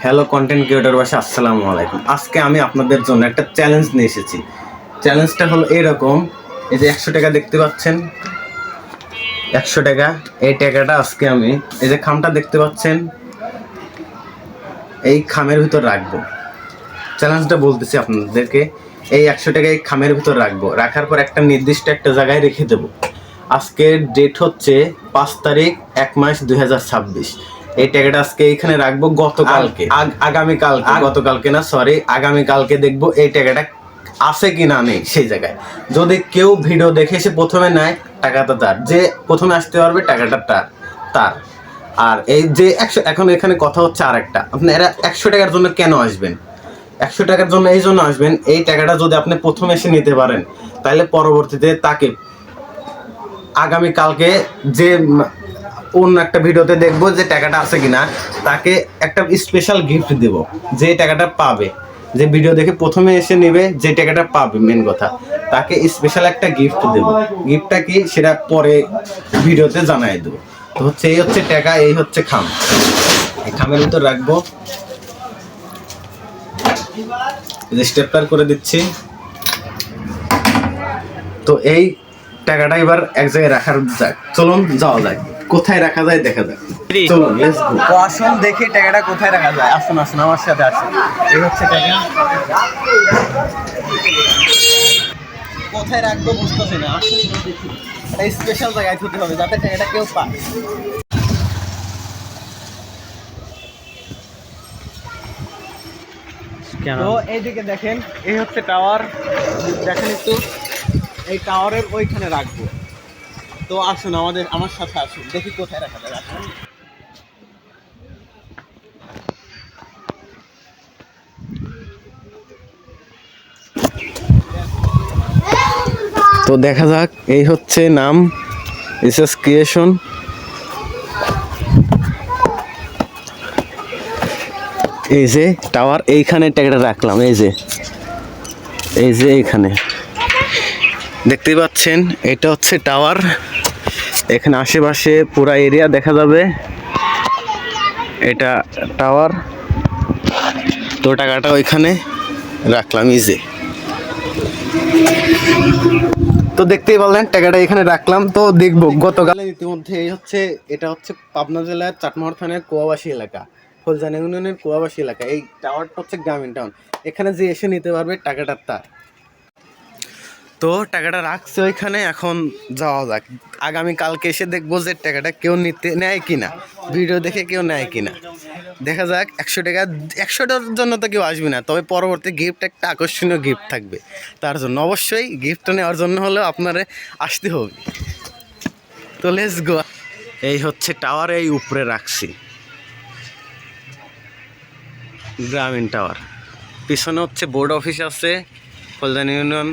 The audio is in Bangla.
হ্যালো কন্টেন্ট ক্রিয়েটর বাসা, আসসালামু আলাইকুম। আজকে আমি আপনাদের জন্য একটা চ্যালেঞ্জ নিয়ে এসেছি। চ্যালেঞ্জটা হলো এরকম, এই যে 100 টাকা দেখতে পাচ্ছেন, 100 টাকা। এই টাকাটা আজকে আমি এই যে খামটা দেখতে পাচ্ছেন, এই খামের ভিতর রাখবো। চ্যালেঞ্জটা বলতেছি আপনাদেরকে, এই 100 টাকা এই খামের ভিতর রাখবো। রাখার পর একটা নির্দিষ্ট একটা জায়গায় রেখে দেবো। আজকের ডেট হচ্ছে 5 তারিখ 1 মাস 2026। এই টাকাটা আজকে এইখানে রাখবো। গতকালকে গতকালকে না, সরি, আগামীকালকে দেখবো এই টাকাটা আছে কি না নেই সেই জায়গায়। যদি কেউ ভিডিও দেখে এসে প্রথমে নেয়, টাকাটা তার। যে প্রথমে আসতে পারবে টাকাটা তার। আর এই যে 100, এখন এখানে কথা হচ্ছে আরেকটা, আপনারা 100 টাকার জন্য কেন আসবেন? 100 টাকার জন্য এই জন্য আসবেন, এই টাকাটা যদি আপনি প্রথমে এসে নিতে পারেন, তাহলে পরবর্তীতে তাকে আগামীকালকে যে অন্য একটা ভিডিওতে দেখবো যে টাকাটা আছে কিনা, তাকে একটা স্পেশাল গিফট দেব। যে টাকাটা পাবে, যে ভিডিও দেখে প্রথমে এসে নেবে, যে টাকাটা পাবে, মেন কথা, তাকে স্পেশাল একটা গিফট দেব। গিফটটা কি সেটা পরে ভিডিওতে জানাই দেবো। তো হচ্ছে এই হচ্ছে টাকা, এই হচ্ছে খাম। এই খামের ভিতর রাখবো, স্টেপলার করে দিচ্ছি। তো এই টাকাটা এবার এক জায়গায় রাখার যাক, চলুন যাওয়া যাক, কোথায় রাখা যায় দেখা যাক। চলুন লেটস গো। তো আসুন দেখি টাকাটা কোথায় রাখা যায়। আসুন আসুন আমার সাথে আসুন। এই হচ্ছে টাকা, কোথায় রাখবো বুঝতেছি না। আসুন দেখি, একটা স্পেশাল জায়গায় থুতে হবে যাতে টাকাটা কেউ পায়। তো এইদিকে দেখেন, এই হচ্ছে টাওয়ার, দেখেন একটু, এই টাওয়ারের ওইখানে রাখবো। তো আসুন আমার সাথে আসুন, দেখি কোথায় রাখা যায়। আসুন। তো দেখা যাক, এই হচ্ছে নাম, এসএস ক্রিয়েশন। এই যে টাওয়ার, এইখানে টাকাটা রাখলাম। এই যে এইখানে দেখতেই পাচ্ছেন, এটা হচ্ছে টাওয়ার। এখানে আশেপাশে পুরা এরিয়া দেখা যাবে, এটা টাওয়ার। তো টাকাটা ওইখানে রাখলাম। এই যে, তো দেখতেই পারলেন টাকাটা এখানে রাখলাম। তো দেখবো গতকালের ইতিমধ্যে এই হচ্ছে, এটা হচ্ছে পাবনা জেলার চাটমোহর থানার কুয়াবাসী এলাকা, ফুলজানি ইউনিয়নের কুয়াবাসী এলাকা। এই টাওয়ারটা হচ্ছে গ্রামীণ টাউন। এখানে যে এসে নিতে পারবে টাকাটা তার। তো টাকাটা রাখছে ওইখানে, এখন যাওয়া যাক। আগামীকালকে এসে দেখবো যে টাকাটা কেউ নিতে নেয় কিনা, ভিডিও দেখে কেউ নেয় কিনা। দেখা যাক। 100 টাকা, 100টার জন্য তো কেউ আসবে না, তবে পরবর্তী গিফট একটা আকর্ষণীয় গিফট থাকবে। তার জন্য অবশ্যই গিফটটা নেওয়ার জন্য হলেও আপনারা আসতে হবে। তো লেটস গো। এই হচ্ছে টাওয়ার, এই উপরে রাখছি, গ্রামীণ টাওয়ার। পিছনে হচ্ছে বোর্ড অফিস আছে, ফুলজানি ইউনিয়ন।